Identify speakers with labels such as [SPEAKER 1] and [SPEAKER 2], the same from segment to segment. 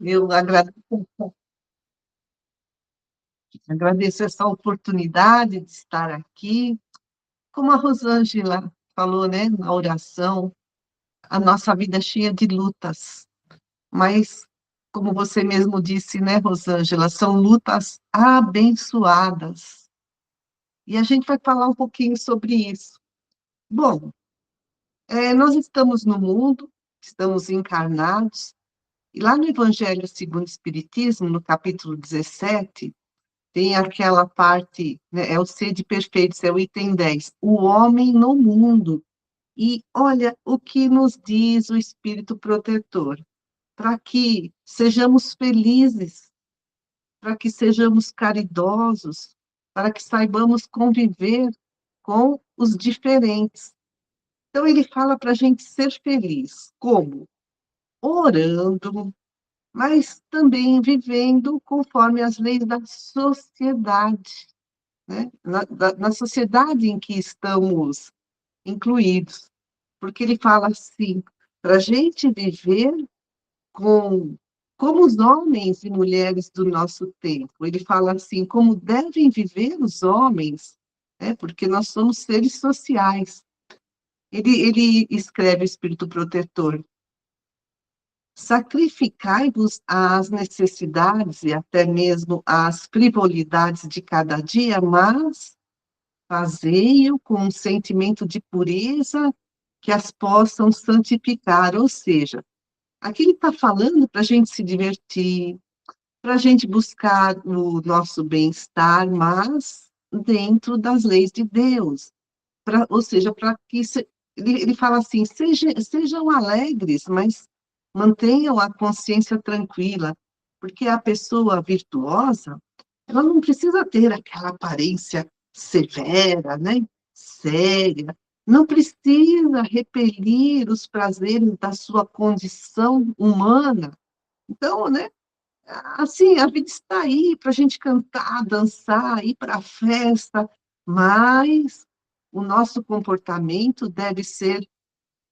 [SPEAKER 1] Eu agradeço essa oportunidade de estar aqui. Como a Rosângela falou, né, na oração, a nossa vida é cheia de lutas, mas, como você mesmo disse, né, Rosângela, são lutas abençoadas. E a gente vai falar um pouquinho sobre isso. Bom, nós estamos no mundo, estamos encarnados, e lá no Evangelho segundo o Espiritismo, no capítulo 17, tem aquela parte, né, é o sede perfeitos, é o item 10, o homem no mundo. E olha o que nos diz o Espírito Protetor, para que sejamos felizes, para que sejamos caridosos, para que saibamos conviver com os diferentes. Então, ele fala para a gente ser feliz. Como? Orando, mas também vivendo conforme as leis da sociedade, né? Na sociedade em que estamos incluídos. Porque ele fala assim, para a gente viver com, como os homens e mulheres do nosso tempo. Ele fala assim, como devem viver os homens, né? Porque nós somos seres sociais. Ele escreve o Espírito Protetor, sacrificai-vos às necessidades e até mesmo às frivolidades de cada dia, mas fazei-o com um sentimento de pureza que as possam santificar. Ou seja, aqui ele está falando para a gente se divertir, para a gente buscar o nosso bem-estar, mas dentro das leis de Deus. Ou seja, para que ele fala assim, sejam alegres, mas mantenham a consciência tranquila, porque a pessoa virtuosa, ela não precisa ter aquela aparência severa, né? Séria, não precisa repelir os prazeres da sua condição humana. Então, né? Assim, a vida está aí para a gente cantar, dançar, ir para a festa, mas o nosso comportamento deve ser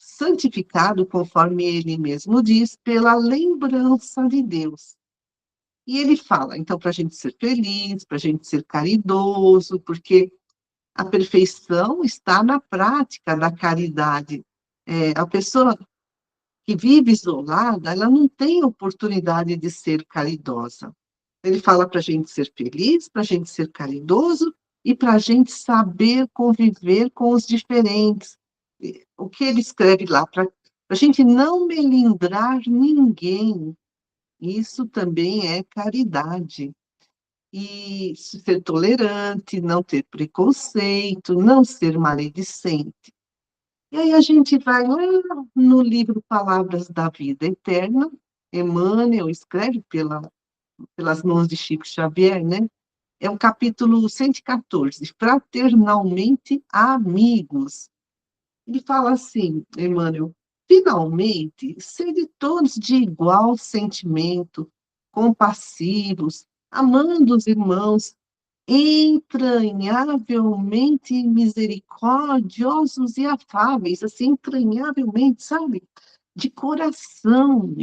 [SPEAKER 1] santificado, conforme ele mesmo diz, pela lembrança de Deus. E ele fala, então, para a gente ser feliz, para a gente ser caridoso, porque a perfeição está na prática da caridade. A pessoa que vive isolada, ela não tem oportunidade de ser caridosa. Ele fala para a gente ser feliz, para a gente ser caridoso e para a gente saber conviver com os diferentes. O que ele escreve lá? Para a gente não melindrar ninguém. Isso também é caridade. E ser tolerante, não ter preconceito, não ser maledicente. E aí a gente vai lá no livro Palavras da Vida Eterna, Emmanuel escreve pelas mãos de Chico Xavier, né? É o capítulo 114, Fraternalmente Amigos. Ele fala assim, Emmanuel, finalmente, sede todos de igual sentimento, compassivos, amando os irmãos, entranhavelmente misericordiosos e afáveis, assim, entranhavelmente, sabe? De coração.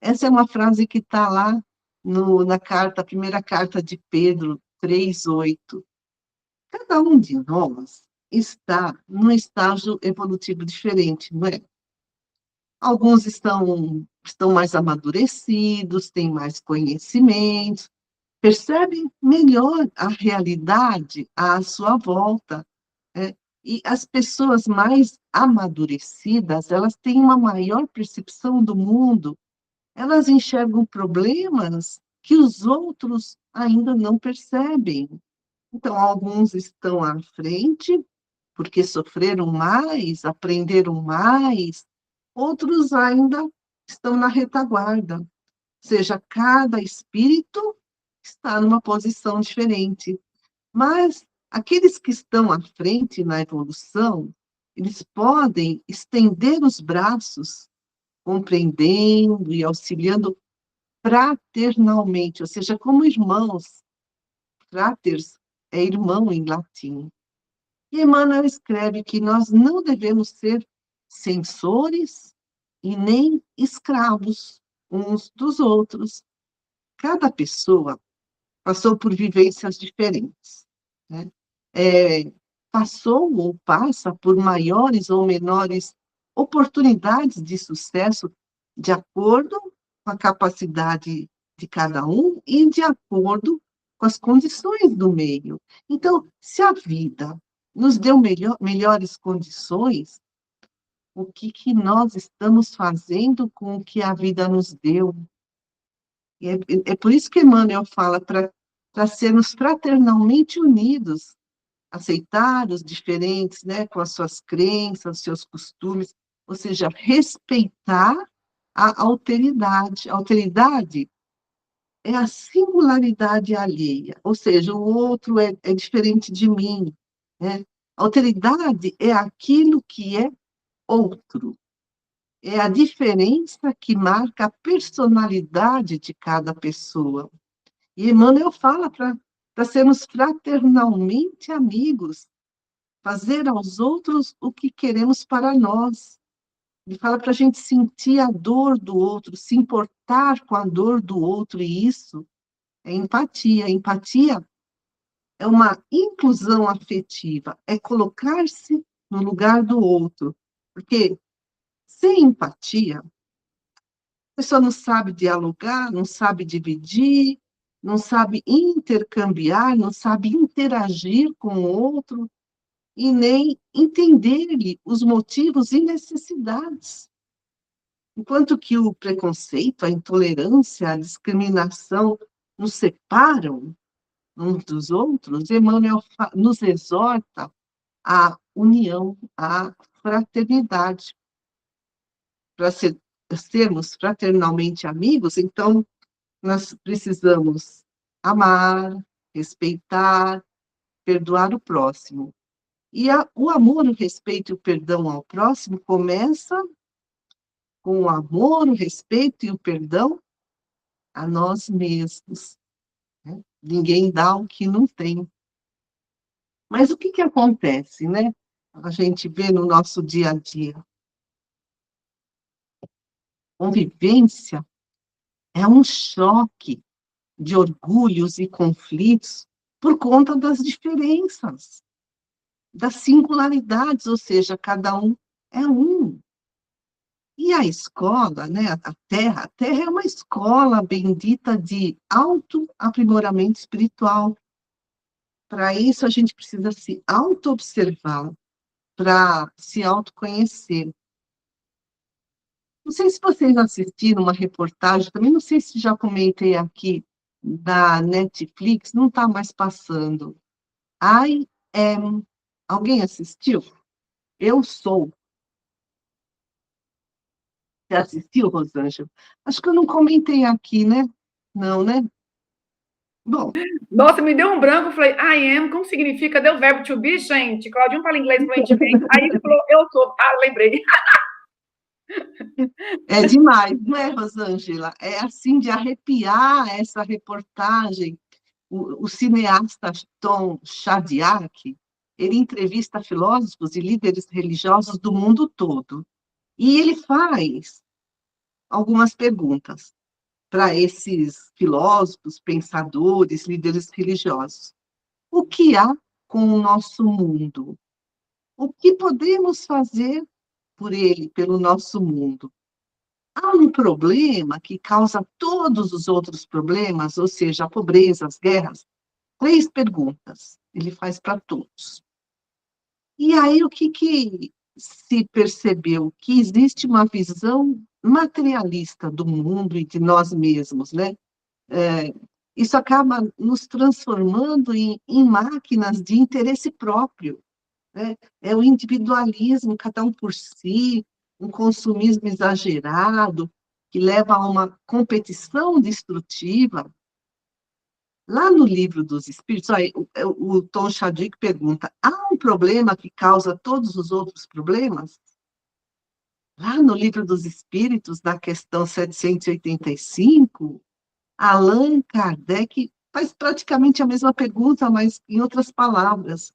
[SPEAKER 1] Essa é uma frase que está lá na carta, a primeira carta de Pedro 3:8. Cada um de nós está num estágio evolutivo diferente, não é? Alguns estão mais amadurecidos, têm mais conhecimentos, percebem melhor a realidade à sua volta, né? E as pessoas mais amadurecidas, elas têm uma maior percepção do mundo, elas enxergam problemas que os outros ainda não percebem. Então, alguns estão à frente, porque sofreram mais, aprenderam mais, outros ainda estão na retaguarda. Ou seja, cada espírito está numa posição diferente. Mas aqueles que estão à frente na evolução, eles podem estender os braços, compreendendo e auxiliando fraternalmente, ou seja, como irmãos. Fraters é irmão em latim. E Emmanuel escreve que nós não devemos ser censores e nem escravos. uns dos outros. Cada pessoa passou por vivências diferentes, né? É, passou ou passa por maiores ou menores oportunidades de sucesso de acordo com a capacidade de cada um e de acordo com as condições do meio. Então, se a vida nos deu melhores condições, o que que nós estamos fazendo com o que a vida nos deu? E é por isso que Emmanuel fala para sermos fraternalmente unidos, aceitar os diferentes, né, com as suas crenças, seus costumes, ou seja, respeitar a alteridade. A alteridade é a singularidade alheia, ou seja, o outro é diferente de mim, né? A alteridade é aquilo que é outro, é a diferença que marca a personalidade de cada pessoa. E Emmanuel fala para sermos fraternalmente amigos, fazer aos outros o que queremos para nós. Ele fala para a gente sentir a dor do outro, se importar com a dor do outro, e isso é empatia. Empatia é uma inclusão afetiva, é colocar-se no lugar do outro. Porque sem empatia, a pessoa não sabe dialogar, não sabe dividir, não sabe intercambiar, não sabe interagir com o outro e nem entender-lhe os motivos e necessidades. Enquanto que o preconceito, a intolerância, a discriminação nos separam uns dos outros, Emmanuel nos exorta à união, à fraternidade. Para sermos fraternalmente amigos, então, nós precisamos amar, respeitar, perdoar o próximo. E o amor, o respeito e o perdão ao próximo começa com o amor, o respeito e o perdão a nós mesmos, né? Ninguém dá o que não tem. Mas o que que acontece, né? A gente vê no nosso dia a dia. Convivência é um choque de orgulhos e conflitos por conta das diferenças, das singularidades, ou seja, cada um é um. E a escola, né, a Terra é uma escola bendita de autoaprimoramento espiritual. Para isso, a gente precisa se auto-observar, para se autoconhecer. Não sei se vocês assistiram uma reportagem, também não sei se já comentei aqui, da Netflix, não está mais passando. I am. Alguém assistiu? Eu sou. Você assistiu, Rosângela? Acho que eu não comentei aqui, né? Não, né? Bom,
[SPEAKER 2] Nossa, me deu um branco, falei, I am, como significa? Deu verbo to be, gente. Claudinho fala inglês fluentemente. Aí ele falou, eu sou. Ah, lembrei.
[SPEAKER 1] é demais, não é, Rosângela? É assim de arrepiar essa reportagem. O cineasta Tom Shadyac, ele entrevista filósofos e líderes religiosos do mundo todo. E ele faz algumas perguntas para esses filósofos, pensadores, líderes religiosos. O que há com o nosso mundo? O que podemos fazer por ele, pelo nosso mundo? Há um problema que causa todos os outros problemas, ou seja, a pobreza, as guerras? 3 perguntas ele faz para todos. E aí o que se percebeu? Que existe uma visão materialista do mundo e de nós mesmos, né? É, isso acaba nos transformando em máquinas de interesse próprio, né? É o individualismo, cada um por si, um consumismo exagerado, que leva a uma competição destrutiva. Lá no livro dos Espíritos, aí, o Tom Shadwick pergunta: há um problema que causa todos os outros problemas? Lá no livro dos Espíritos, na questão 785, Allan Kardec faz praticamente a mesma pergunta, mas em outras palavras.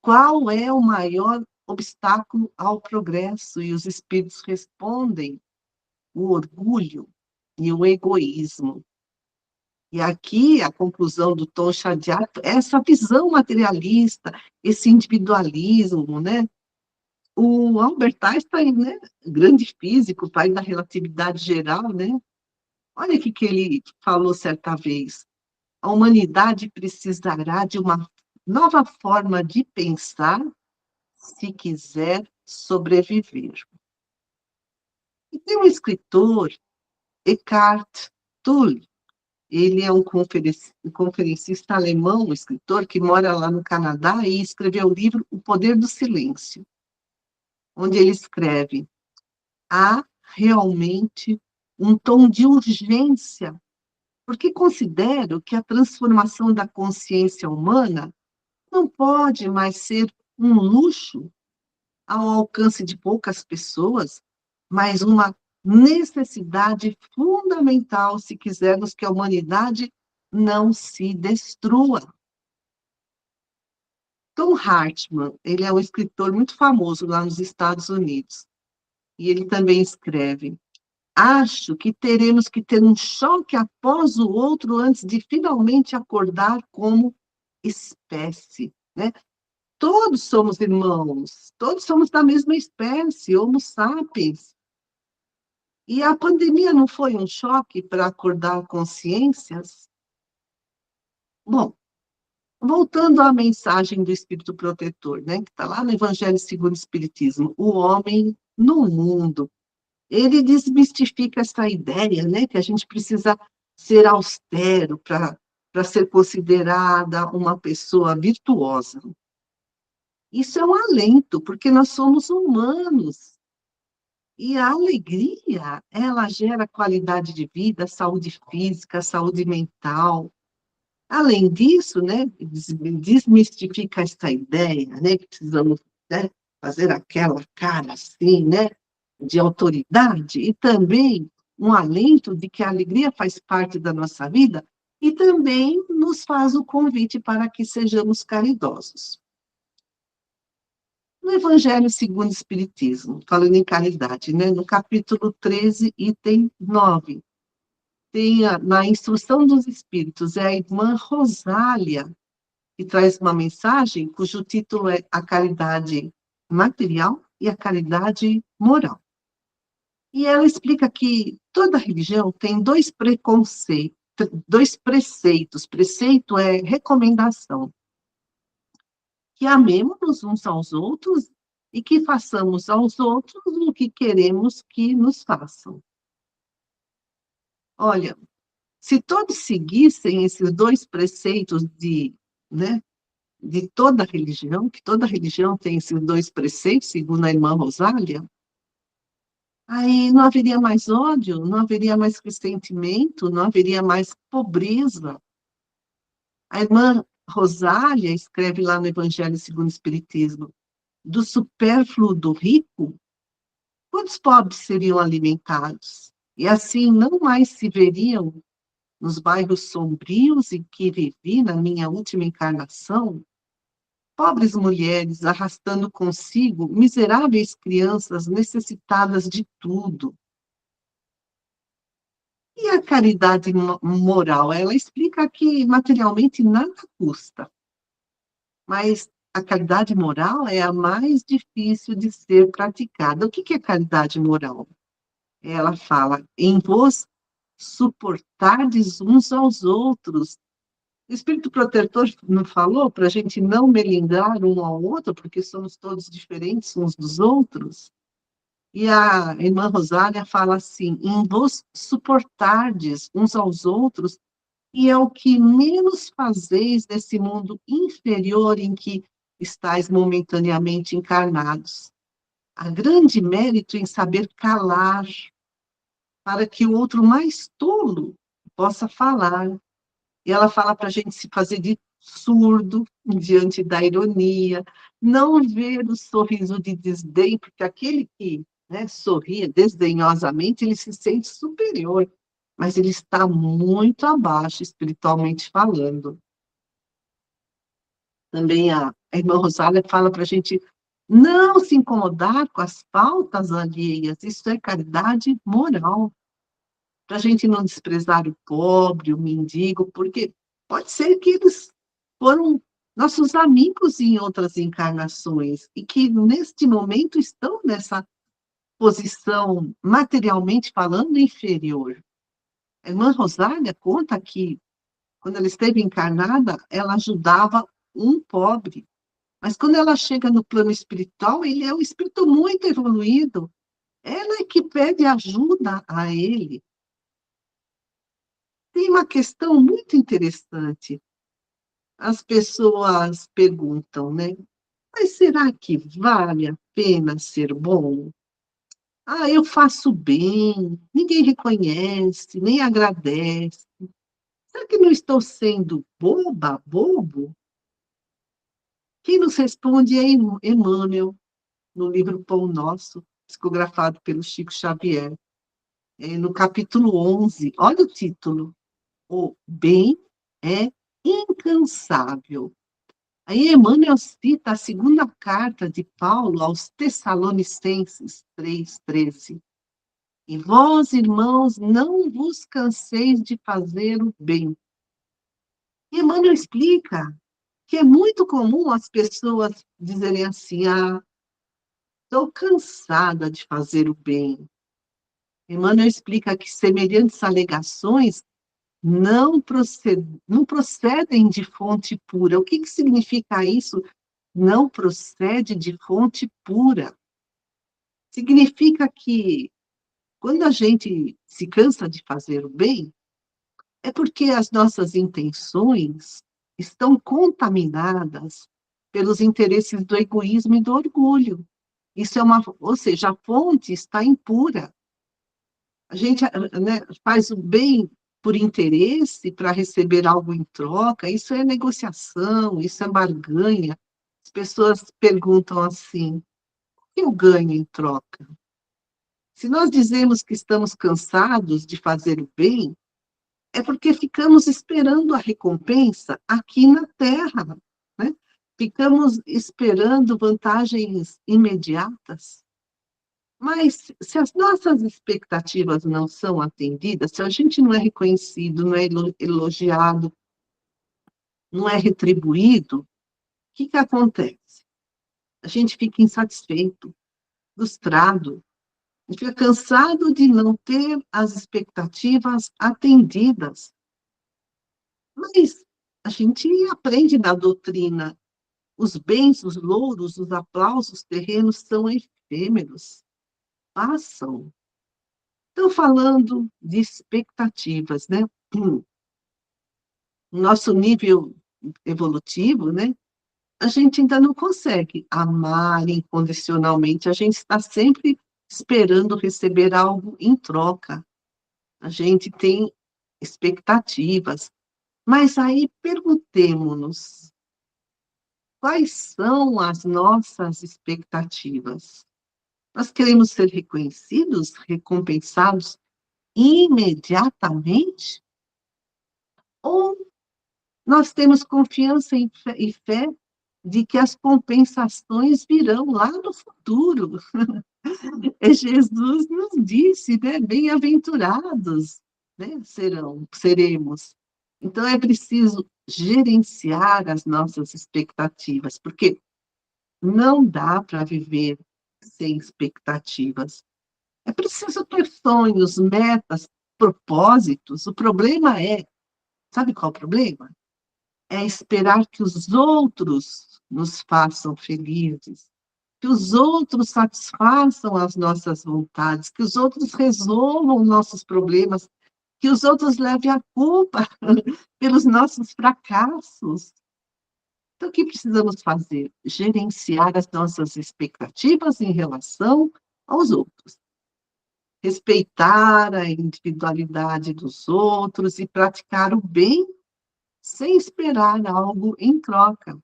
[SPEAKER 1] Qual é o maior obstáculo ao progresso? E os Espíritos respondem: o orgulho. e o egoísmo. E aqui a conclusão do Tom Shadyac é essa visão materialista, esse individualismo, né? O Albert Einstein, né, grande físico, pai da relatividade geral, né? Olha o que ele falou certa vez. A humanidade precisará de uma nova forma de pensar se quiser sobreviver. E tem um escritor, Eckhart Tolle, ele é um conferencista alemão, um escritor que mora lá no Canadá e escreveu o livro O Poder do Silêncio, onde ele escreve: há realmente um tom de urgência, porque considero que a transformação da consciência humana não pode mais ser um luxo ao alcance de poucas pessoas, mas uma necessidade fundamental se quisermos que a humanidade não se destrua. Tom Hartman, ele é um escritor muito famoso lá nos Estados Unidos, e ele também escreve: acho que teremos que ter um choque após o outro antes de finalmente acordar como espécie, né? Todos somos irmãos, todos somos da mesma espécie, Homo sapiens. E a pandemia não foi um choque para acordar consciências? Bom, voltando à mensagem do Espírito Protetor, né, que está lá no Evangelho segundo o Espiritismo, o homem no mundo. Ele desmistifica essa ideia, né, que a gente precisa ser austero para ser considerada uma pessoa virtuosa. Isso é um alento, porque nós somos humanos. E a alegria, ela gera qualidade de vida, saúde física, saúde mental. Além disso, né, desmistifica essa ideia, né, que precisamos, né, fazer aquela cara assim, né, de autoridade, e também um alento de que a alegria faz parte da nossa vida e também nos faz o convite para que sejamos caridosos. No Evangelho segundo o Espiritismo, falando em caridade, né, no capítulo 13, item 9, tem na Instrução dos Espíritos, é a irmã Rosália, que traz uma mensagem cujo título é A Caridade Material e a Caridade Moral. E ela explica que toda religião tem dois preceitos. Preceito é recomendação. Que amemos uns aos outros e que façamos aos outros o que queremos que nos façam. Olha, se todos seguissem esses dois preceitos né, de toda religião, que toda religião tem esses dois preceitos, segundo a irmã Rosália, aí não haveria mais ódio, não haveria mais ressentimento, não haveria mais pobreza. A irmã Rosália escreve lá no Evangelho segundo o Espiritismo: do supérfluo do rico, quantos pobres seriam alimentados? E assim não mais se veriam nos bairros sombrios em que vivi na minha última encarnação, pobres mulheres arrastando consigo miseráveis crianças necessitadas de tudo. E a caridade moral? Ela explica que materialmente nada custa, mas a caridade moral é a mais difícil de ser praticada. O que é caridade moral? Ela fala: em vos suportardes uns aos outros. O Espírito Protetor não falou para a gente não melindrar um ao outro, porque somos todos diferentes uns dos outros? E a irmã Rosália fala assim: em vos suportardes uns aos outros, e é o que menos fazeis nesse mundo inferior em que estáis momentaneamente encarnados. Há grande mérito em saber calar, para que o outro mais tolo possa falar. E ela fala para a gente se fazer de surdo diante da ironia, não ver o sorriso de desdém, porque aquele que, né, sorria desdenhosamente, ele se sente superior, mas ele está muito abaixo espiritualmente falando. Também a irmã Rosália fala para a gente não se incomodar com as faltas alheias, isso é caridade moral. para a gente não desprezar o pobre, o mendigo, porque pode ser que eles foram nossos amigos em outras encarnações e que neste momento estão nessa posição, materialmente falando, inferior. A irmã Rosália conta que, quando ela esteve encarnada, ela ajudava um pobre. Mas quando ela chega no plano espiritual, ele é um espírito muito evoluído. Ela é que pede ajuda a ele. Tem uma questão muito interessante. As pessoas perguntam, né? Mas será que vale a pena ser bom? Ah, eu faço bem, ninguém reconhece, nem agradece. Será que não estou sendo boba, bobo? Quem nos responde é Emmanuel, no livro Pão Nosso, psicografado pelo Chico Xavier, no capítulo 11. Olha o título: O bem é incansável. Aí Emmanuel cita a segunda carta de Paulo aos Tessalonicenses 3,13. E vós, irmãos, não vos canseis de fazer o bem. E Emmanuel explica que é muito comum as pessoas dizerem assim: ah, estou cansada de fazer o bem. Emmanuel explica que semelhantes alegações não procedem de fonte pura. O que significa isso? Não procede de fonte pura. Significa que, quando a gente se cansa de fazer o bem, é porque as nossas intenções estão contaminadas pelos interesses do egoísmo e do orgulho. Isso é ou seja, a fonte está impura. A gente, né, faz o bem por interesse, para receber algo em troca, isso é negociação, isso é barganha. As pessoas perguntam assim: o que eu ganho em troca? Se nós dizemos que estamos cansados de fazer o bem, é porque ficamos esperando a recompensa aqui na Terra, né? Ficamos esperando vantagens imediatas. Mas se as nossas expectativas não são atendidas, se a gente não é reconhecido, não é elogiado, não é retribuído, o que acontece? A gente fica insatisfeito, frustrado, a gente fica cansado de não ter as expectativas atendidas. Mas a gente aprende na doutrina: os bens, os louros, os aplausos terrenos são efêmeros, passam. Então, falando de expectativas, né? Nosso nível evolutivo, né? A gente ainda não consegue amar incondicionalmente, a gente está sempre esperando receber algo em troca. A gente tem expectativas, mas aí perguntemo-nos: quais são as nossas expectativas? Nós queremos ser reconhecidos, recompensados imediatamente? Ou nós temos confiança e fé de que as compensações virão lá no futuro? Jesus nos disse, né? Bem-aventurados, né? Seremos. Então é preciso gerenciar as nossas expectativas, porque não dá para viver sem expectativas. É preciso ter sonhos, metas, propósitos. O problema sabe qual é o problema? É esperar que os outros nos façam felizes, que os outros satisfaçam as nossas vontades, que os outros resolvam nossos problemas, que os outros levem a culpa pelos nossos fracassos. Então, o que precisamos fazer? Gerenciar as nossas expectativas em relação aos outros. Respeitar a individualidade dos outros e praticar o bem sem esperar algo em troca.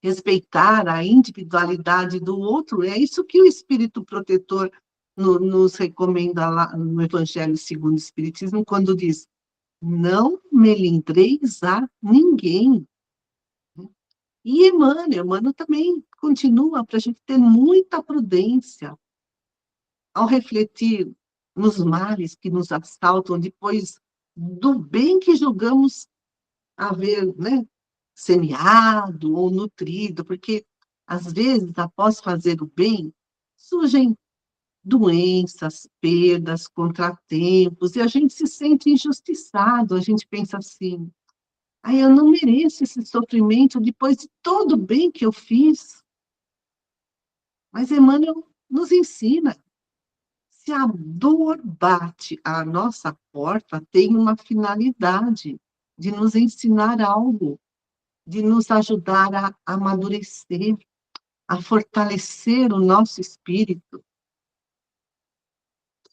[SPEAKER 1] Respeitar a individualidade do outro, é isso que o Espírito Protetor nos recomenda lá no Evangelho segundo o Espiritismo, quando diz: não melindreis a ninguém. E Emmanuel também continua para a gente ter muita prudência ao refletir nos males que nos assaltam, depois do bem que julgamos haver, né, semeado ou nutrido, porque, às vezes, após fazer o bem, surgem doenças, perdas, contratempos, e a gente se sente injustiçado, a gente pensa assim, ai, eu não mereço esse sofrimento depois de todo o bem que eu fiz. Mas Emmanuel nos ensina, se a dor bate à nossa porta, tem uma finalidade de nos ensinar algo, de nos ajudar a amadurecer, a fortalecer o nosso espírito.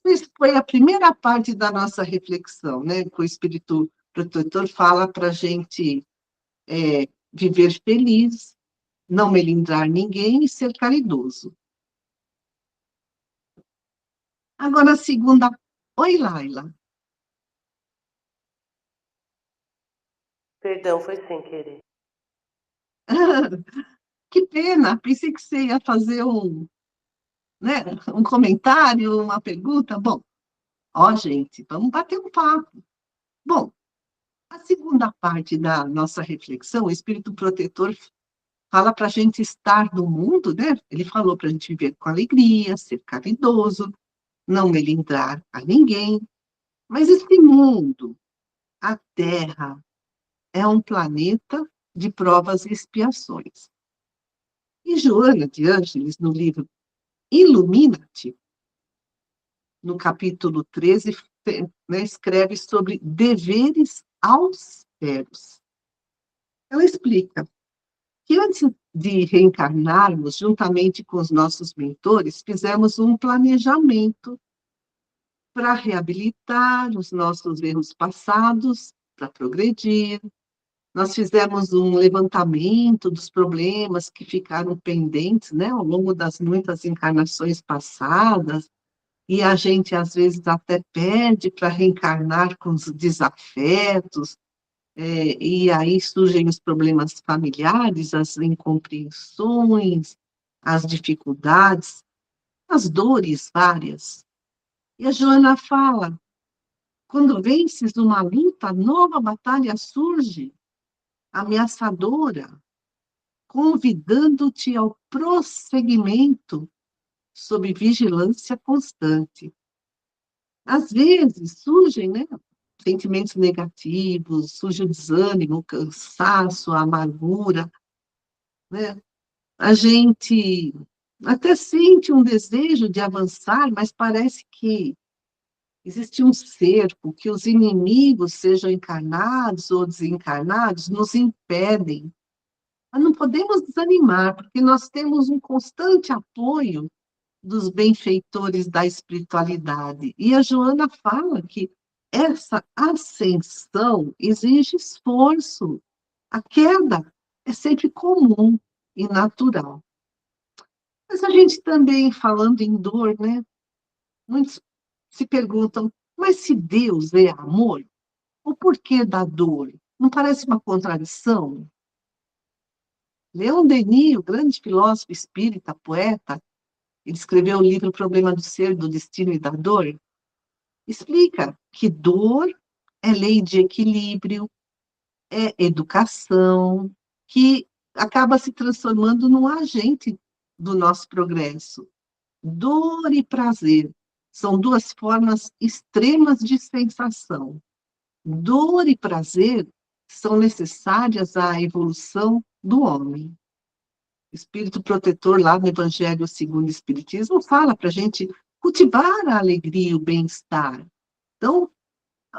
[SPEAKER 1] Isso foi a primeira parte da nossa reflexão, né? Que o Espírito Protetor fala para a gente viver feliz, não melindrar ninguém e ser caridoso. Agora, a segunda. Oi, Laila.
[SPEAKER 3] Perdão, foi sem querer.
[SPEAKER 1] Que pena, pensei que você ia fazer né, um comentário, uma pergunta. Bom, ó, gente, vamos bater um papo. Bom, a segunda parte da nossa reflexão, o Espírito Protetor fala para a gente estar no mundo, né? Ele falou para a gente viver com alegria, ser caridoso, não melindrar a ninguém. Mas esse mundo, a Terra, é um planeta de provas e expiações. E Joana de Ângeles, no livro Ilumina-te, no capítulo 13, né, escreve sobre deveres austeros. Ela explica que antes de reencarnarmos, juntamente com os nossos mentores, fizemos um planejamento para reabilitar os nossos erros passados, para progredir. Nós fizemos um levantamento dos problemas que ficaram pendentes, né, ao longo das muitas encarnações passadas, e a gente, às vezes, até pede para reencarnar com os desafetos, e aí surgem os problemas familiares, as incompreensões, as dificuldades, as dores várias. E a Joana fala, quando vences uma luta, nova batalha surge, ameaçadora, convidando-te ao prosseguimento sob vigilância constante. Às vezes surgem, né, sentimentos negativos, surge o desânimo, o cansaço, a amargura, né? A gente até sente um desejo de avançar, mas parece que existe um cerco, que os inimigos, sejam encarnados ou desencarnados, nos impedem. Mas não podemos desanimar, porque nós temos um constante apoio dos benfeitores da espiritualidade. E a Joana fala que essa ascensão exige esforço. A queda é sempre comum e natural. Mas a gente também, falando em dor, né? Muitos se perguntam, mas se Deus é amor, o porquê da dor? Não parece uma contradição? Leon Denis, o grande filósofo espírita, poeta, ele escreveu o livro O Problema do Ser, do Destino e da Dor, explica que dor é lei de equilíbrio, é educação, que acaba se transformando num agente do nosso progresso. Dor e prazer são duas formas extremas de sensação. Dor e prazer são necessárias à evolução do homem. O Espírito Protetor, lá no Evangelho segundo o Espiritismo, fala para a gente cultivar a alegria e o bem-estar. Então,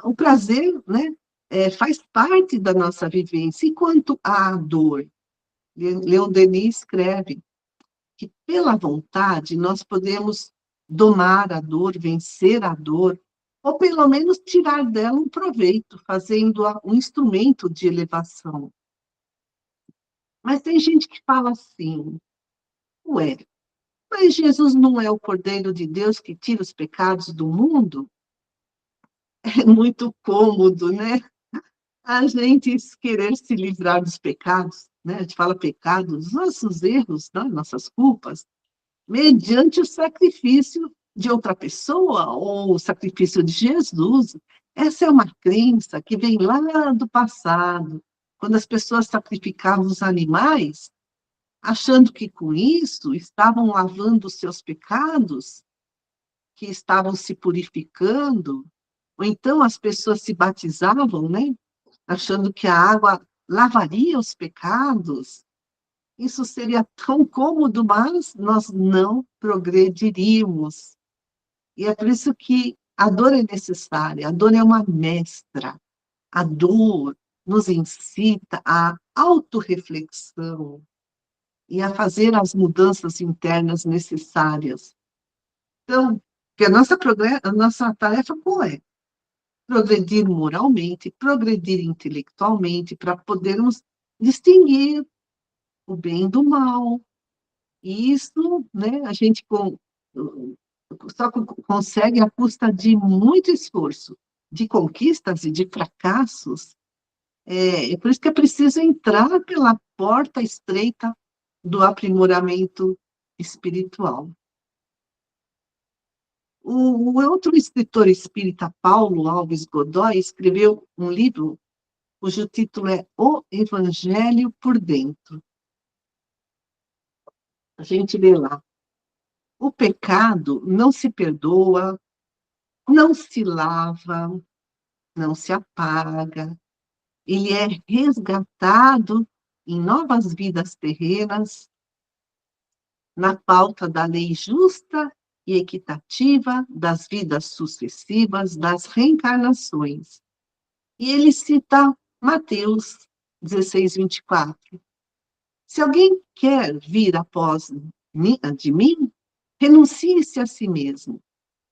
[SPEAKER 1] o prazer, né, faz parte da nossa vivência. E quanto à dor, Leon Denis escreve que, pela vontade, nós podemos domar a dor, vencer a dor, ou pelo menos tirar dela um proveito, fazendo-a um instrumento de elevação. Mas tem gente que fala assim, ué, mas Jesus não é o Cordeiro de Deus que tira os pecados do mundo? É muito cômodo, né? A gente querer se livrar dos pecados, né? A gente fala pecados, nossos erros, né? Nossas culpas, mediante o sacrifício de outra pessoa, ou o sacrifício de Jesus. Essa é uma crença que vem lá do passado, quando as pessoas sacrificavam os animais, achando que com isso estavam lavando os seus pecados, que estavam se purificando, ou então as pessoas se batizavam, né? Achando que a água lavaria os pecados. Isso seria tão cômodo, mas nós não progrediríamos. E é por isso que a dor é necessária, a dor é uma mestra. A dor nos incita à autorreflexão e a fazer as mudanças internas necessárias. Então, que a nossa tarefa qual é? Progredir moralmente, progredir intelectualmente, para podermos distinguir o bem do mal. E isso, né, a gente só consegue à custa de muito esforço, de conquistas e de fracassos. É por isso que é preciso entrar pela porta estreita do aprimoramento espiritual. O outro escritor espírita, Paulo Alves Godoy, escreveu um livro cujo título é O Evangelho por Dentro. A gente lê lá. O pecado não se perdoa, não se lava, não se apaga. Ele é resgatado em novas vidas terrenas, na pauta da lei justa e equitativa das vidas sucessivas, das reencarnações. E ele cita Mateus 16, 24. Se alguém quer vir após de mim, renuncie-se a si mesmo,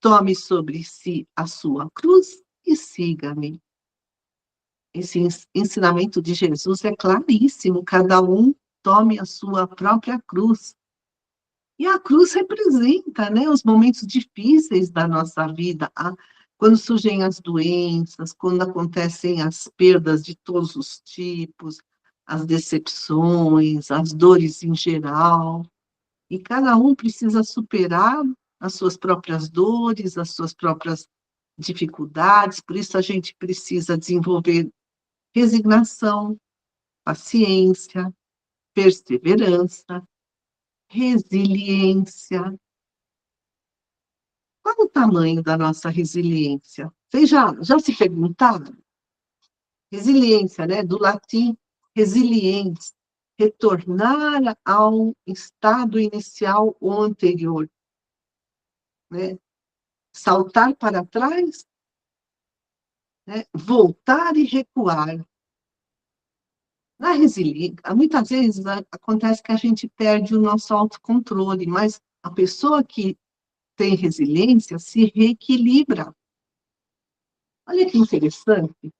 [SPEAKER 1] tome sobre si a sua cruz e siga-me. Esse ensinamento de Jesus é claríssimo, cada um tome a sua própria cruz. E a cruz representa, né, os momentos difíceis da nossa vida, quando surgem as doenças, quando acontecem as perdas de todos os tipos, as decepções, as dores em geral. E cada um precisa superar as suas próprias dores, as suas próprias dificuldades, por isso a gente precisa desenvolver resignação, paciência, perseverança, resiliência. Qual o tamanho da nossa resiliência? Vocês já se perguntaram? Resiliência, né? Do latim resiliens, retornar ao estado inicial ou anterior. Né? Saltar para trás, né? Voltar e recuar. Na resiliência, muitas vezes acontece que a gente perde o nosso autocontrole, mas a pessoa que tem resiliência se reequilibra. Olha que interessante.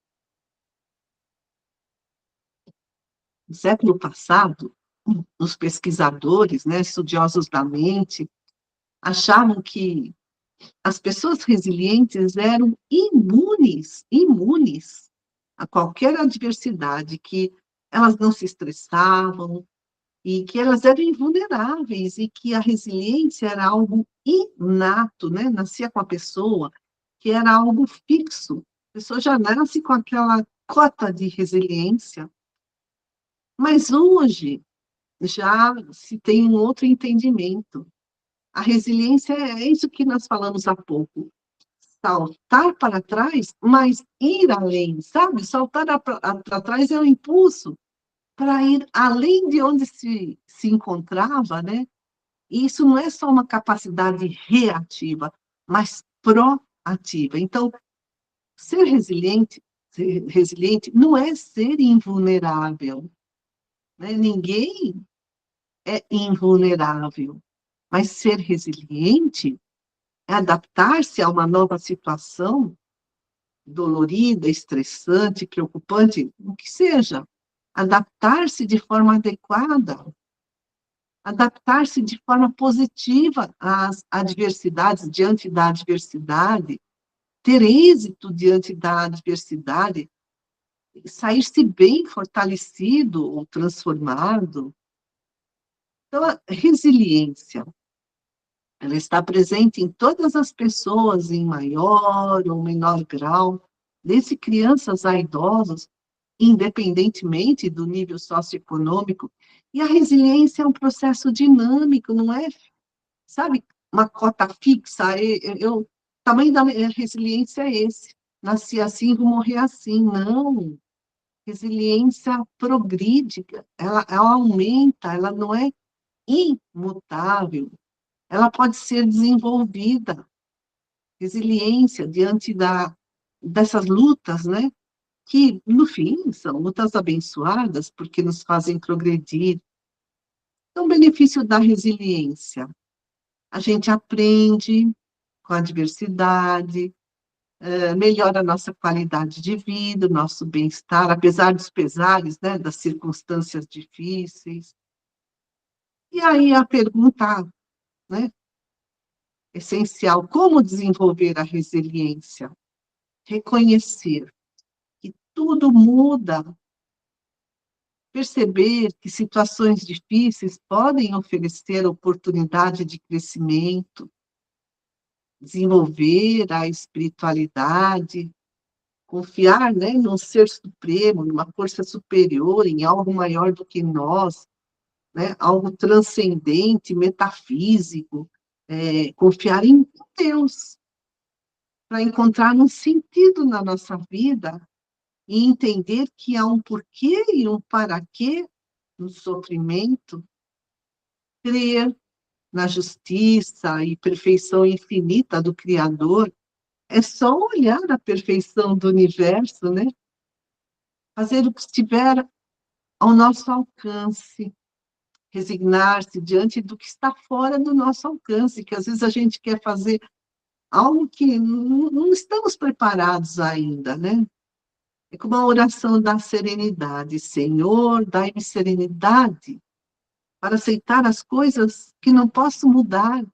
[SPEAKER 1] No século passado, os pesquisadores, né, estudiosos da mente, achavam que as pessoas resilientes eram imunes a qualquer adversidade, que elas não se estressavam e que elas eram invulneráveis e que a resiliência era algo inato, né? Nascia com a pessoa, que era algo fixo. A pessoa já nasce com aquela cota de resiliência. Mas hoje já se tem um outro entendimento. A resiliência é isso que nós falamos há pouco. Saltar para trás, mas ir além, sabe? Saltar para trás é um impulso para ir além de onde se encontrava, né? E isso não é só uma capacidade reativa, mas proativa. Então, ser resiliente não é ser invulnerável, né? Ninguém é invulnerável, mas ser resiliente é adaptar-se a uma nova situação dolorida, estressante, preocupante, o que seja. Adaptar-se de forma adequada, adaptar-se de forma positiva às adversidades, diante da adversidade, ter êxito diante da adversidade, sair-se bem fortalecido ou transformado. Então, a resiliência ela está presente em todas as pessoas, em maior ou menor grau, desde crianças a idosos, independentemente do nível socioeconômico. E a resiliência é um processo dinâmico, não é, sabe, uma cota fixa. O tamanho da minha resiliência é esse. Nasci assim, vou morrer assim. Não. Resiliência progride, ela aumenta, ela não é imutável. Ela pode ser desenvolvida. Resiliência diante dessas lutas, né? Que, no fim, são lutas abençoadas, porque nos fazem progredir. Então, o benefício da resiliência. A gente aprende com a adversidade, melhora a nossa qualidade de vida, o nosso bem-estar, apesar dos pesares, né, das circunstâncias difíceis. E aí a pergunta, né, essencial, como desenvolver a resiliência? Reconhecer que tudo muda, perceber que situações difíceis podem oferecer oportunidade de crescimento, desenvolver a espiritualidade, confiar, né, num ser supremo, numa força superior, em algo maior do que nós, né, algo transcendente, metafísico, confiar em Deus, para encontrar um sentido na nossa vida e entender que há um porquê e um para quê no sofrimento, crer na justiça e perfeição infinita do Criador, é só olhar a perfeição do universo, né? Fazer o que estiver ao nosso alcance, resignar-se diante do que está fora do nosso alcance, que às vezes a gente quer fazer algo que não estamos preparados ainda, né? É como a oração da serenidade. Senhor, dai-me serenidade para aceitar as coisas que não posso mudar,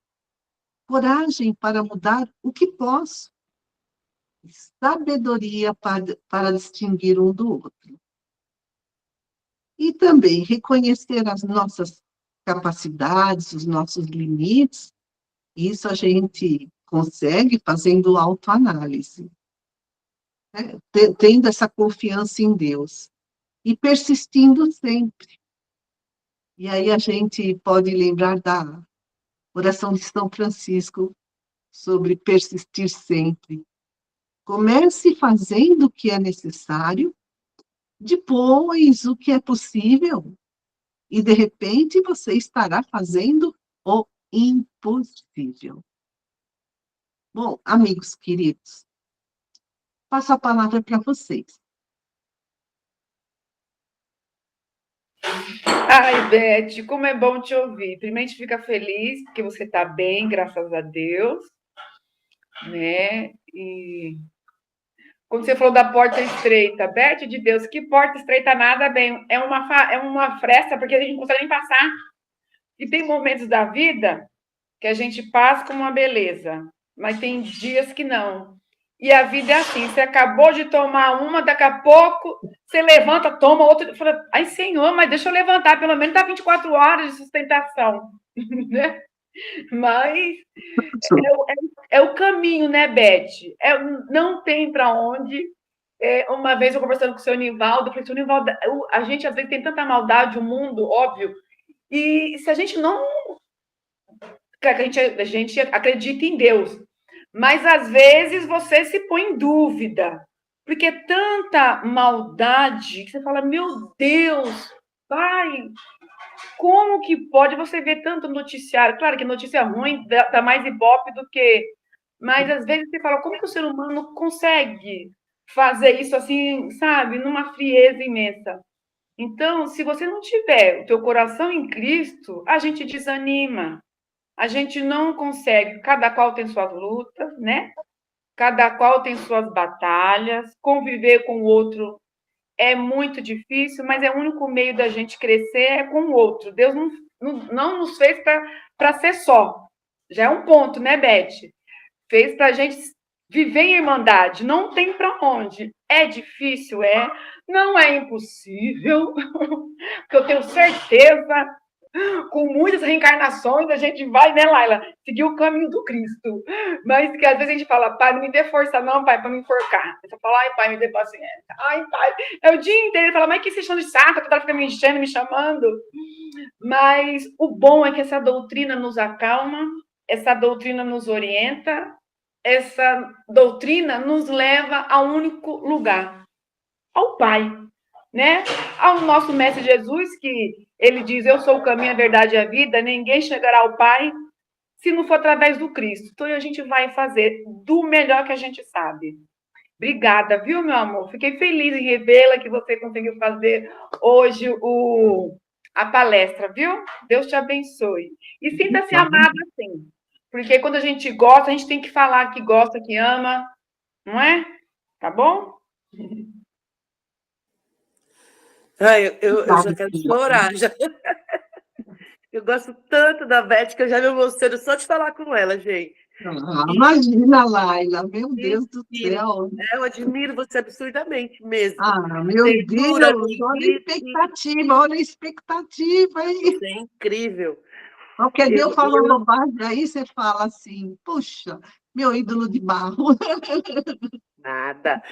[SPEAKER 1] coragem para mudar o que posso, sabedoria para distinguir um do outro. E também reconhecer as nossas capacidades, os nossos limites. Isso a gente consegue fazendo autoanálise, né? Tendo essa confiança em Deus e persistindo sempre. E aí a gente pode lembrar da oração de São Francisco sobre persistir sempre. Comece fazendo o que é necessário, depois o que é possível, e de repente você estará fazendo o impossível. Bom, amigos queridos, passo a palavra para vocês.
[SPEAKER 2] Ai, Beth, como é bom te ouvir. Primeiro, a gente fica feliz porque você está bem, graças a Deus, né? E quando você falou da porta estreita, Beth, de Deus, que porta estreita nada bem. É uma fresta, porque a gente não consegue nem passar. E tem momentos da vida que a gente passa com uma beleza, mas tem dias que não. E a vida é assim, você acabou de tomar uma, daqui a pouco você levanta, toma outra, fala, ai Senhor, mas deixa eu levantar, pelo menos dá 24 horas de sustentação, né? Mas é o caminho, né, Beth? Não tem para onde. Uma vez eu conversando com o seu Nivaldo, eu falei, seu Nivaldo, a gente às vezes tem tanta maldade, o mundo, óbvio, e se a gente não. A gente acredita em Deus, mas às vezes você se põe em dúvida, porque é tanta maldade que você fala, meu Deus, pai, como que pode você ver tanto noticiário? Claro que notícia ruim dá mais ibope do que. Mas às vezes você fala, como que o ser humano consegue fazer isso assim, sabe, numa frieza imensa? Então, se você não tiver o teu coração em Cristo, a gente desanima. A gente não consegue, cada qual tem suas lutas, né? Cada qual tem suas batalhas, conviver com o outro é muito difícil, mas é o único meio da gente crescer é com o outro. Deus não nos fez para ser só. Já é um ponto, né, Beth? Fez para a gente viver em irmandade. Não tem para onde. É difícil, é. Não é impossível, porque eu tenho certeza com muitas reencarnações, a gente vai, né, Laila, seguir o caminho do Cristo. Mas que às vezes a gente fala, pai, não me dê força não, pai, para me enforcar. Você fala, ai, pai, me dê paciência. Ai, pai. É o dia inteiro, ele fala, mas que vocês estão de saco, toda hora fica me enchendo, me chamando. Mas o bom é que essa doutrina nos acalma, essa doutrina nos orienta, essa doutrina nos leva a um único lugar, ao Pai, né? Ao nosso mestre Jesus, que ele diz, eu sou o caminho, a verdade e a vida, ninguém chegará ao Pai se não for através do Cristo. Então, a gente vai fazer do melhor que a gente sabe. Obrigada, viu, meu amor? Fiquei feliz em revê-la que você conseguiu fazer hoje a palestra, viu? Deus te abençoe. E sinta-se amada, sim. Porque quando a gente gosta, a gente tem que falar que gosta, que ama, não é? Tá bom?
[SPEAKER 3] Ai, eu já quero chorar. Já. Eu gosto tanto da Beth que eu já me emociono só de falar com ela, gente.
[SPEAKER 1] Imagina, Laila, meu Deus do céu.
[SPEAKER 3] Eu admiro você absurdamente mesmo.
[SPEAKER 1] Meu
[SPEAKER 3] Ternura,
[SPEAKER 1] Deus, olha a expectativa aí.
[SPEAKER 3] Você é incrível.
[SPEAKER 1] Qualquer dia eu falo bobagem, aí você fala assim, puxa, meu ídolo de barro.
[SPEAKER 3] Nada.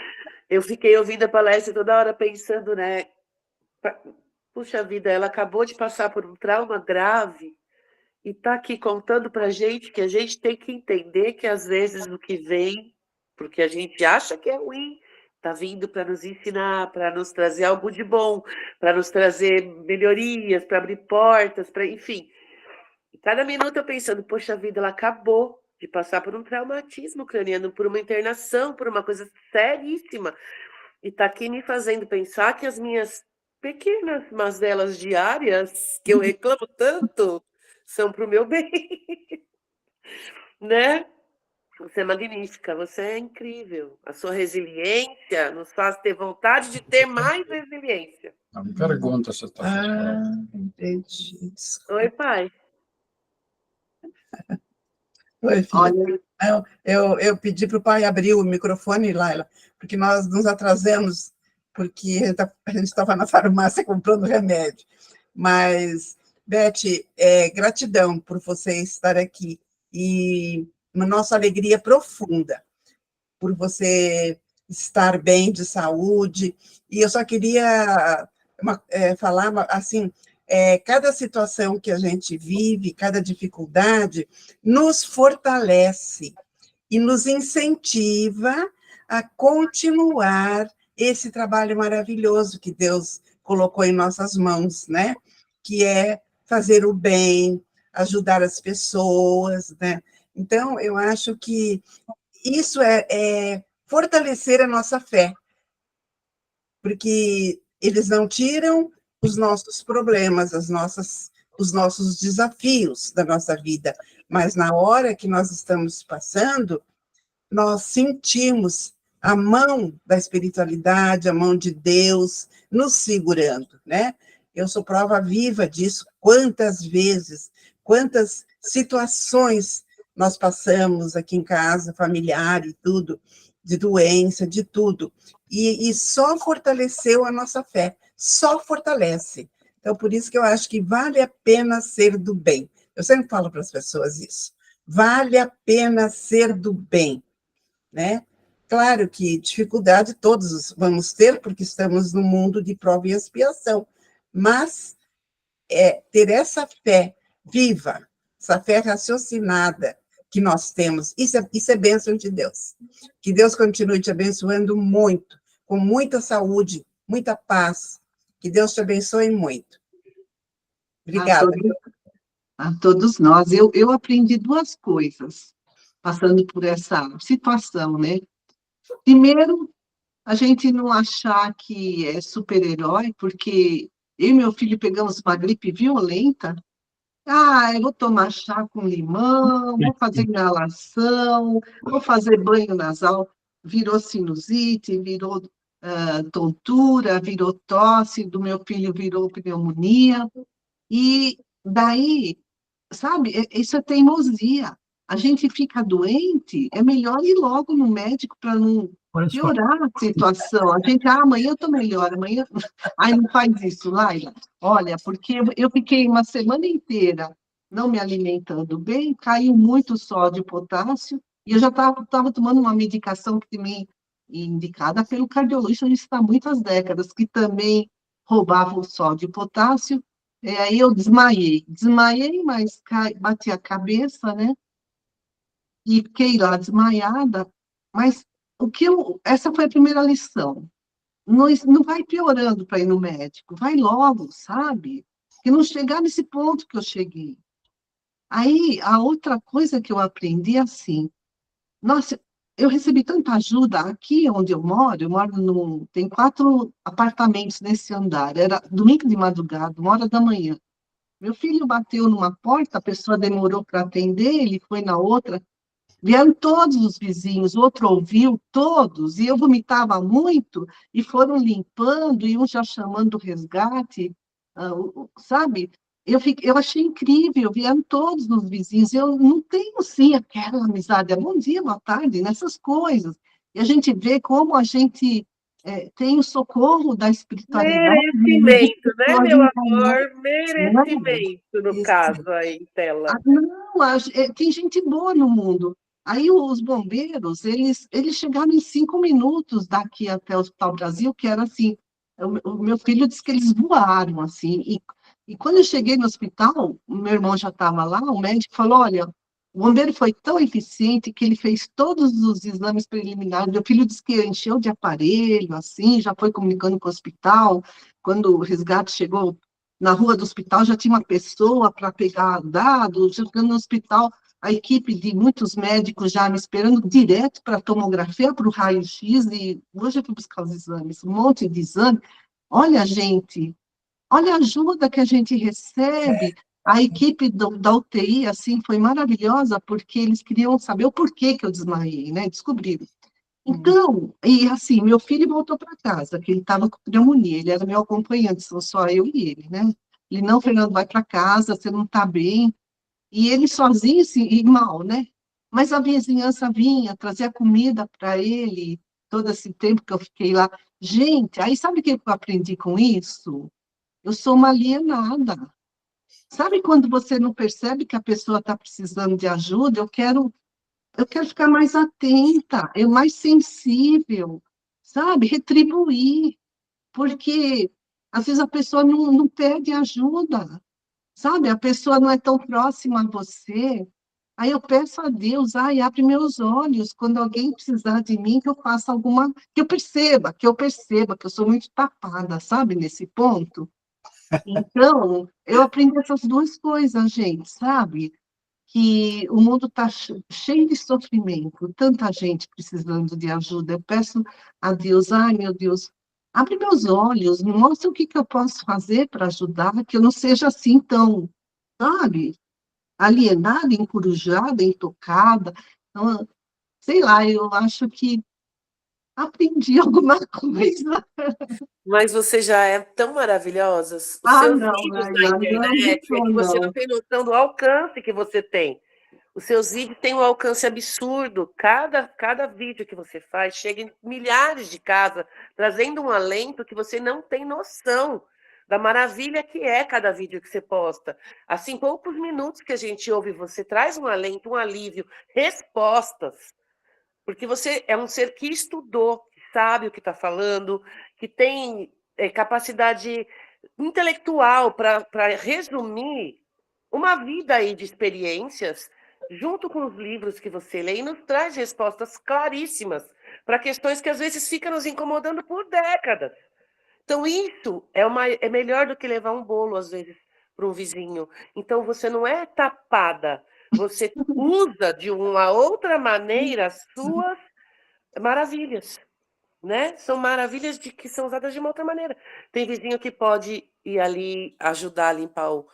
[SPEAKER 3] Eu fiquei ouvindo a palestra toda hora pensando, né? Puxa vida, ela acabou de passar por um trauma grave e está aqui contando para a gente que a gente tem que entender que às vezes o que vem, porque a gente acha que é ruim, está vindo para nos ensinar, para nos trazer algo de bom, para nos trazer melhorias, para abrir portas, para enfim. E cada minuto eu pensando, poxa vida, ela acabou de passar por um traumatismo craniano, por uma internação, por uma coisa seríssima. E está aqui me fazendo pensar que as minhas pequenas mazelas diárias, que eu reclamo tanto, são para o meu bem. Né? Você é magnífica, você é incrível. A sua resiliência nos faz ter vontade de ter mais resiliência.
[SPEAKER 4] Não me pergunta se está
[SPEAKER 3] entendi. Oi, pai.
[SPEAKER 5] Oi, filha. Eu pedi para o pai abrir o microfone, Laila, porque nós nos atrasamos, porque a gente estava na farmácia comprando remédio. Mas, Beth, gratidão por você estar aqui e uma nossa alegria profunda por você estar bem de saúde. E eu só queria falar assim, cada situação que a gente vive, cada dificuldade, nos fortalece e nos incentiva a continuar esse trabalho maravilhoso que Deus colocou em nossas mãos, né? Que é fazer o bem, ajudar as pessoas, né? Então, eu acho que isso é fortalecer a nossa fé, porque eles não tiram os nossos problemas, os nossos desafios da nossa vida, mas na hora que nós estamos passando, nós sentimos a mão da espiritualidade, a mão de Deus nos segurando, né? Eu sou prova viva disso, quantas vezes, quantas situações nós passamos aqui em casa, familiar e tudo, de doença, de tudo, e só fortaleceu a nossa fé, só fortalece. Então, por isso que eu acho que vale a pena ser do bem. Eu sempre falo para as pessoas isso, vale a pena ser do bem, né? Claro que dificuldade todos vamos ter, porque estamos no mundo de prova e expiação, mas ter essa fé viva, essa fé raciocinada que nós temos, isso é bênção de Deus. Que Deus continue te abençoando muito, com muita saúde, muita paz. Que Deus te abençoe muito. Obrigada.
[SPEAKER 1] A todos nós. Eu aprendi duas coisas, passando por essa situação, né? Primeiro, a gente não achar que é super-herói, porque eu e meu filho pegamos uma gripe violenta. Eu vou tomar chá com limão, vou fazer inalação, vou fazer banho nasal. Virou sinusite, virou tontura, virou tosse, do meu filho virou pneumonia. E daí, sabe, isso é teimosia. a gente fica doente, é melhor ir logo no médico para não piorar a situação. A gente, amanhã eu estou melhor, amanhã. Ai, não faz isso, Laila. Olha, porque eu fiquei uma semana inteira não me alimentando bem, caiu muito sódio e potássio, e eu já estava tomando uma medicação que me indicada pelo cardiologista isso há muitas décadas, que também roubava o sódio e potássio. Aí eu desmaiei, mas bati a cabeça, né? E fiquei lá desmaiada, mas essa foi a primeira lição. Não, não vai piorando para ir no médico, vai logo, sabe? Que não chegar nesse ponto que eu cheguei. Aí, a outra coisa que eu aprendi é assim, nossa, eu recebi tanta ajuda aqui onde eu moro tem 4 apartamentos nesse andar, era domingo de madrugada, 1 hora da manhã. Meu filho bateu numa porta, a pessoa demorou para atender, ele foi na outra, vieram todos os vizinhos, o outro ouviu todos, e eu vomitava muito, e foram limpando, e um já chamando o resgate, sabe? Eu achei incrível, vieram todos os vizinhos, eu não tenho, sim, aquela amizade, bom dia, boa tarde, nessas coisas, e a gente vê como a gente tem o socorro da espiritualidade,
[SPEAKER 3] Merecimento, né, meu amor?
[SPEAKER 1] não é?
[SPEAKER 3] Merecimento, no
[SPEAKER 5] Isso.
[SPEAKER 3] caso aí, Tela.
[SPEAKER 1] Não, tem gente boa no mundo. Aí os bombeiros, eles chegaram em 5 minutos daqui até o Hospital Brasil, que era assim, o meu filho disse que eles voaram, assim, e quando eu cheguei no hospital, o meu irmão já estava lá, o médico falou, olha, o bombeiro foi tão eficiente que ele fez todos os exames preliminares, meu filho disse que encheu de aparelho, assim, já foi comunicando com o hospital, quando o resgate chegou na rua do hospital, já tinha uma pessoa para pegar dados, chegando no hospital, a equipe de muitos médicos já me esperando direto para a tomografia, para o raio-x, e hoje eu fui buscar os exames, um monte de exame. Olha, gente, olha a ajuda que a gente recebe. A equipe da UTI, assim, foi maravilhosa, porque eles queriam saber o porquê que eu desmaiei, né? Descobriram. Então, e assim, meu filho voltou para casa, que ele estava com pneumonia, ele era meu acompanhante, são só eu e ele, né? Ele, não, Fernando, vai para casa, você não está bem. E ele sozinho, assim, e mal, né? Mas a vizinhança vinha, trazia comida para ele, todo esse tempo que eu fiquei lá. Gente, aí sabe o que eu aprendi com isso? Eu sou uma alienada. Sabe quando você não percebe que a pessoa está precisando de ajuda? Eu quero ficar mais atenta, mais sensível, sabe? Retribuir, porque às vezes a pessoa não pede ajuda, sabe? A pessoa não é tão próxima a você. Aí eu peço a Deus, abre meus olhos quando alguém precisar de mim, que eu faça alguma, que eu perceba que eu sou muito tapada, sabe? Nesse ponto. Então, eu aprendi essas 2 coisas, gente, sabe? Que o mundo está cheio de sofrimento, tanta gente precisando de ajuda. Eu peço a Deus, ai meu Deus, abre meus olhos, me mostra o que eu posso fazer para ajudar, que eu não seja assim tão, sabe, alienada, encurujada, intocada. Então, sei lá, eu acho que aprendi alguma coisa.
[SPEAKER 3] Mas você já é tão maravilhosa, os seus
[SPEAKER 1] Não,
[SPEAKER 3] vídeos na
[SPEAKER 1] Laila, não
[SPEAKER 3] internet, é
[SPEAKER 1] sou,
[SPEAKER 3] que você não
[SPEAKER 1] não.
[SPEAKER 3] tem noção do alcance que você tem. Os seus vídeos têm um alcance absurdo. Cada vídeo que você faz chega em milhares de casas, trazendo um alento que você não tem noção da maravilha que é cada vídeo que você posta. Assim, poucos minutos que a gente ouve, você traz um alento, um alívio, respostas. Porque você é um ser que estudou, que sabe o que está falando, que tem capacidade intelectual para resumir uma vida aí de experiências, junto com os livros que você lê, e nos traz respostas claríssimas para questões que às vezes ficam nos incomodando por décadas. Então, isso é melhor do que levar um bolo, às vezes, para um vizinho. Então, você não é tapada, você usa de uma outra maneira as suas maravilhas, né? São maravilhas que são usadas de uma outra maneira. Tem vizinho que pode ir ali ajudar a limpar o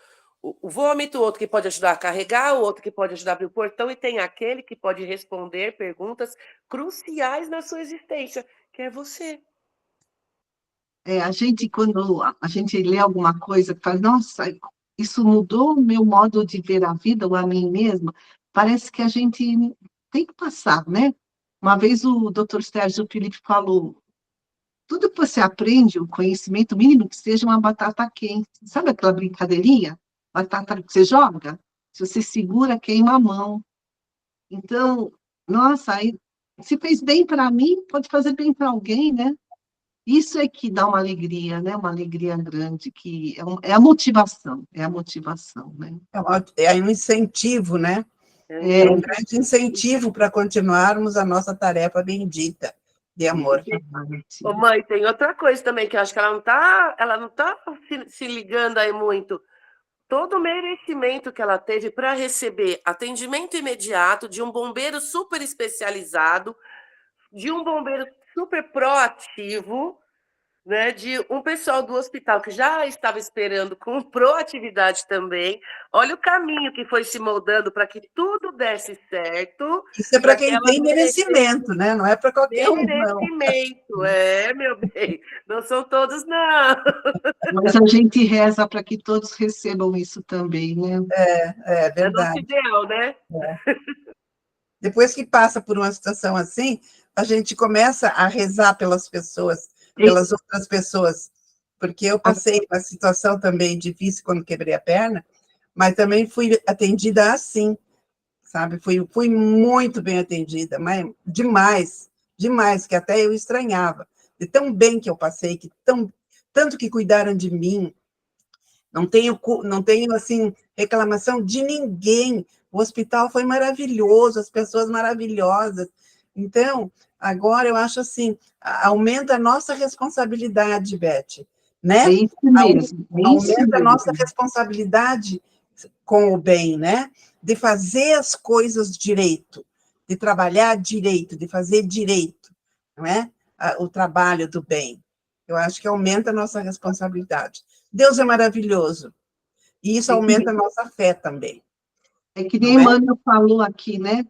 [SPEAKER 3] vômito, outro que pode ajudar a carregar, o outro que pode ajudar a abrir o portão, e tem aquele que pode responder perguntas cruciais na sua existência, que é você.
[SPEAKER 1] A gente, quando a gente lê alguma coisa que fala, nossa, isso mudou o meu modo de ver a vida ou a mim mesma, parece que a gente tem que passar, né? Uma vez o Dr. Sérgio Felipe falou, tudo que você aprende, o conhecimento mínimo, que seja uma batata quente. Sabe aquela brincadeirinha? Batata que você joga? Se você segura, queima a mão. Então, nossa, aí, se fez bem para mim, pode fazer bem para alguém, né? Isso é que dá uma alegria, né? Uma alegria grande, que é a motivação, né?
[SPEAKER 5] É um incentivo, né? É um grande incentivo para continuarmos a nossa tarefa bendita de amor.
[SPEAKER 3] Ô, mãe, tem outra coisa também que eu acho que ela não tá se ligando aí muito. Todo o merecimento que ela teve para receber atendimento imediato de um bombeiro super especializado, de um bombeiro super proativo, né, de um pessoal do hospital que já estava esperando com proatividade também. Olha o caminho que foi se moldando para que tudo desse certo.
[SPEAKER 5] Isso é para quem tem merecimento, né? Não é para qualquer um, não.
[SPEAKER 3] Merecimento, meu bem. Não são todos, não.
[SPEAKER 1] Mas a gente reza para que todos recebam isso também, né?
[SPEAKER 5] É
[SPEAKER 3] É nosso
[SPEAKER 5] verdade.
[SPEAKER 3] ideal, né?
[SPEAKER 5] Depois que passa por uma situação assim, a gente começa a rezar pelas pessoas, pelas outras pessoas, porque eu passei uma situação também difícil quando quebrei a perna, mas também fui atendida assim, sabe? Fui muito bem atendida, mas demais, que até eu estranhava, de tão bem que eu passei, tanto que cuidaram de mim. Não tenho assim reclamação de ninguém. O hospital foi maravilhoso, as pessoas maravilhosas. Então, agora eu acho assim, aumenta a nossa responsabilidade, Beth, né?
[SPEAKER 1] É isso mesmo.
[SPEAKER 5] Aumenta a nossa responsabilidade com o bem, né? De fazer as coisas direito, de trabalhar direito, de fazer direito, não é? O trabalho do bem. Eu acho que aumenta a nossa responsabilidade. Deus é maravilhoso. E isso aumenta a nossa fé também.
[SPEAKER 1] É que nem Emmanuel falou aqui, né?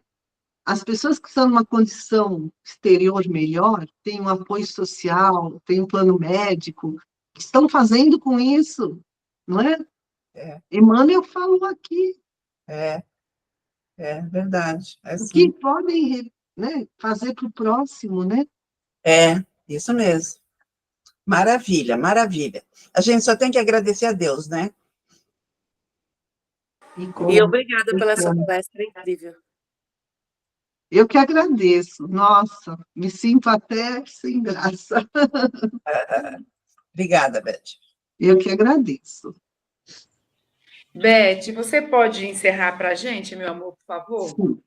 [SPEAKER 1] As pessoas que estão numa condição exterior melhor, têm um apoio social, têm um plano médico, que estão fazendo com isso, não é? Emmanuel falou aqui.
[SPEAKER 5] É verdade. É
[SPEAKER 1] O que
[SPEAKER 5] assim.
[SPEAKER 1] podem, né, fazer para o próximo, né?
[SPEAKER 5] É, isso mesmo. Maravilha, maravilha. A gente só tem que agradecer a Deus, né?
[SPEAKER 3] E obrigada pela essa palestra incrível.
[SPEAKER 1] Eu que agradeço. Nossa, me sinto até sem graça.
[SPEAKER 5] Obrigada, Beth.
[SPEAKER 1] Eu que agradeço.
[SPEAKER 2] Beth, você pode encerrar para a gente, meu amor, por favor?
[SPEAKER 1] Sim.